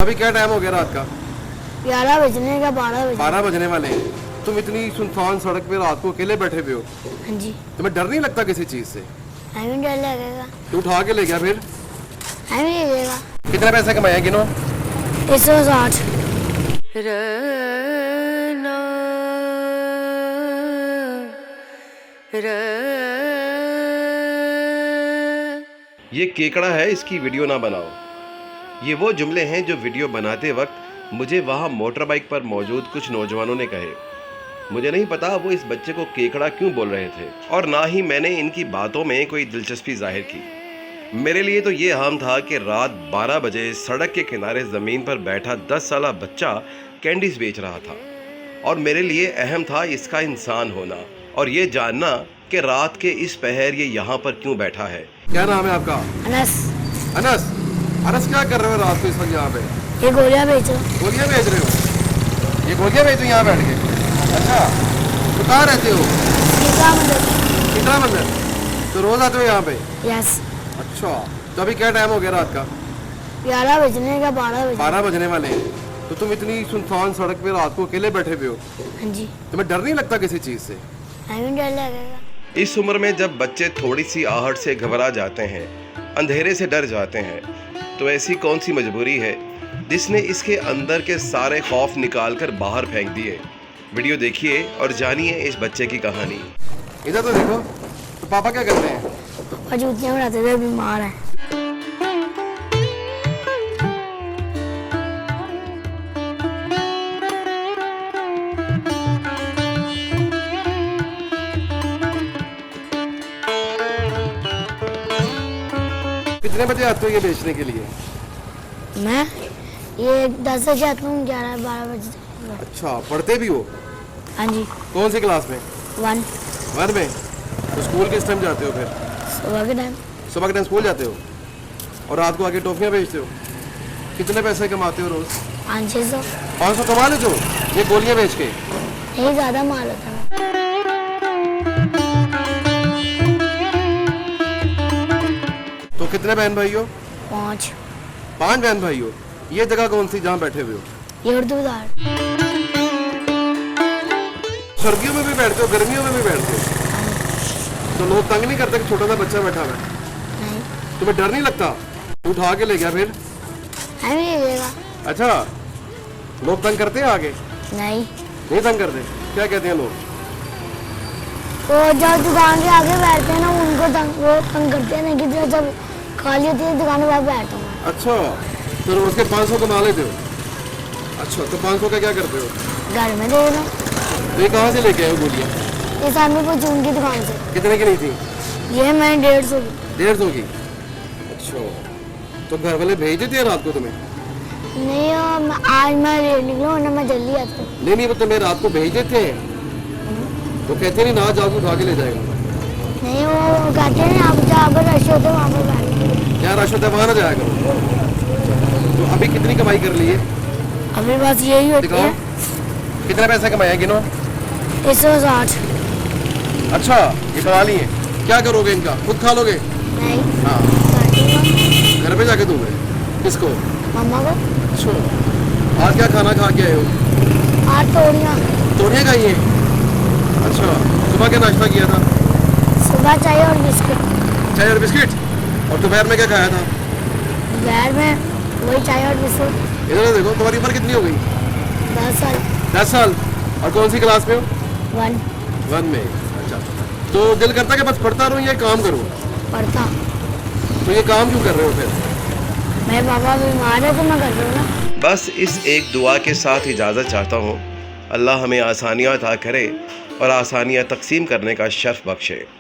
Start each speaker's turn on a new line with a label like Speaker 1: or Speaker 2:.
Speaker 1: अभी क्या टाइम हो गया रात का?
Speaker 2: 11 बजने का 12 बजे।
Speaker 1: 12 बजने वाले हैं। तुम इतनी सुनसान सड़क पे रात को अकेले बैठे हुए हो,
Speaker 2: हाँ जी।
Speaker 1: तुम्हें डर नहीं लगता किसी चीज से?
Speaker 2: हमें डर लगेगा।
Speaker 1: तू उठा के ले गया फिर?
Speaker 2: हमें ले लेगा।
Speaker 1: कितने पैसे कमाए गिनो?
Speaker 2: 160।
Speaker 1: ये केकड़ा है, इसकी वीडियो ना बनाओ। ये वो जुमले हैं जो वीडियो बनाते वक्त मुझे वहाँ मोटर बाइक पर मौजूद कुछ नौजवानों ने कहे। मुझे नहीं पता वो इस बच्चे को केकड़ा क्यों बोल रहे थे, और ना ही मैंने इनकी बातों में कोई दिलचस्पी जाहिर की। मेरे लिए तो ये अहम था कि रात 12 बजे सड़क के किनारे ज़मीन पर बैठा 10 साला बच्चा कैंडीज बेच रहा था, और मेरे लिए अहम था इसका इंसान होना और ये जानना कि रात के इस पहर ये यहाँ पर क्यों बैठा है। क्या नाम है आपका?
Speaker 2: अनस।
Speaker 1: अनस। अनस, क्या कर रहे हो रात को इस वक्त यहाँ पे?
Speaker 2: ये गोलियां बेचो।
Speaker 1: गोलियाँ बेच रहे हो? ये गोलियाँ बेचो यहाँ बैठ के? अच्छा, तो कहाँ रहते हो?
Speaker 2: सीता मंदिर।
Speaker 1: सीता मंदिर। तो रोज आते हो यहाँ पे?
Speaker 2: यस।
Speaker 1: अच्छा, तो अभी क्या टाइम हो गया रात का?
Speaker 2: 11 बजने का 12 बजे।
Speaker 1: 12 बजने वाले हैं। तो तुम इतनी सुनसान सड़क पे रात को अकेले बैठे हुए हो,
Speaker 2: हाँ जी।
Speaker 1: तुम्हें डर नहीं लगता किसी चीज से?
Speaker 2: हमें डर लगेगा।
Speaker 1: इस उम्र में जब बच्चे थोड़ी सी आहट से घबरा जाते हैं, अंधेरे से डर जाते हैं, तो ऐसी कौन सी मजबूरी है जिसने इसके अंदर के सारे खौफ निकाल कर बाहर फेंक दिए। वीडियो देखिए और जानिए इस बच्चे की कहानी। इधर तो देखो, तो पापा क्या करते हैं?
Speaker 2: और जूतियाँ उड़ाते थे, बीमार है।
Speaker 1: कितने बजे आते हो ये बेचने के लिए?
Speaker 2: मैं ये 10 बजे आता हूँ, 11-12 बजे तक।
Speaker 1: अच्छा, पढ़ते भी हो?
Speaker 2: हाँ जी।
Speaker 1: कौन सी क्लास में?
Speaker 2: 1।
Speaker 1: 1 में। तो स्कूल किस टाइम जाते हो फिर?
Speaker 2: सुबह के टाइम।
Speaker 1: सुबह के टाइम स्कूल जाते हो और रात को आके टॉफियाँ बेचते हो? कितने पैसे कमाते हो रोज?
Speaker 2: 500-600।
Speaker 1: 500 कमा लेते हो ये गोलियाँ बेच के?
Speaker 2: यही ज़्यादा माल होता है।
Speaker 1: तो कितने बहन भाई हो?
Speaker 2: 5।
Speaker 1: 5 बहन भाई हो। ये जगह कौन सी जहाँ बैठे हुए हो?
Speaker 2: ये उर्दू उधार।
Speaker 1: सर्दियों में भी बैठते हो, गर्मियों में भी बैठते हो? तो लोग तंग नहीं करते कि छोटा सा बच्चा बैठा हुआ है?
Speaker 2: नहीं।
Speaker 1: तुम्हें डर नहीं लगता? उठा के ले गया फिर?
Speaker 2: हमें ले लेगा।
Speaker 1: अच्छा, लोग तंग करते हैं आगे?
Speaker 2: नहीं।
Speaker 1: नहीं तंग करते? क्या कहते हैं लोग?
Speaker 2: वो जब दुकान के आगे बैठते हैं ना, उनको वो तंग करते हैं। नहीं कि जब खाली होती है दुकान के पास बैठता हूँ।
Speaker 1: अच्छा, तो रोज के 500 कमा लेते हो? अच्छा, तो 500 का क्या करते हो?
Speaker 2: घर में दे दो।
Speaker 1: तो ये कहाँ से लेके आए हो गोलियाँ?
Speaker 2: ये सामने को चून की दुकान से।
Speaker 1: कितने की नहीं थी?
Speaker 2: ये मैंने 150 की।
Speaker 1: 150 की? अच्छा, तो घर वाले भेज देते हैं रात को तुम्हें?
Speaker 2: नहीं, आज मैं लेट निकला, वरना मैं जल्दी आता हूँ।
Speaker 1: नहीं, वो तुम्हें रात को भेज देते हैं, तो कहते नहीं ना जाओ, उठा के ले जाएगा।
Speaker 2: नहीं, वो कहते हैं आप जहाँ पर रश होते वहाँ पर बैठ।
Speaker 1: क्या रश होता है वहाँ ना जाया करो। तो अभी कितनी कमाई कर ली है?
Speaker 2: अभी बस यही होती है।
Speaker 1: कितने पैसे कमाए हैं गिनो?
Speaker 2: 160।
Speaker 1: अच्छा, ये कमा लिए। क्या करोगे इनका? खुद खा लोगे?
Speaker 2: नहीं।
Speaker 1: हाँ।
Speaker 2: काटूंगा।
Speaker 1: घर पे जाके दोगे? किसको?
Speaker 2: मम्मा को।
Speaker 1: अच्छा, आज क्या खाना खा के आए हो?
Speaker 2: आज तोड़ियाँ।
Speaker 1: तोड़ियाँ खाई हैं? अच्छा, सुबह क्या नाश्ता किया था?
Speaker 2: सुबह चाय और बिस्किट।
Speaker 1: चाय और बिस्किट? और दोपहर में क्या खाया था?
Speaker 2: दोपहर में वही चाय और बिस्किट।
Speaker 1: इधर देखो, तुम्हारी उम्र कितनी हो गई?
Speaker 2: 10 साल।
Speaker 1: 10 साल। और कौन सी क्लास में हो?
Speaker 2: 1।
Speaker 1: 1 में। अच्छा, तो दिल करता है कि बस पढ़ता रहूँ या काम करूँ?
Speaker 2: पढ़ता।
Speaker 1: तो ये काम क्यों कर रहे हो फिर?
Speaker 2: मेरे पापा बीमार है तो मैं कर रही हूँ ना।
Speaker 1: बस इस एक दुआ के साथ इजाज़त चाहता हूँ। अल्लाह हमें आसानियाँ अता करे और आसानियाँ तकसीम करने का शर्फ बख्शे।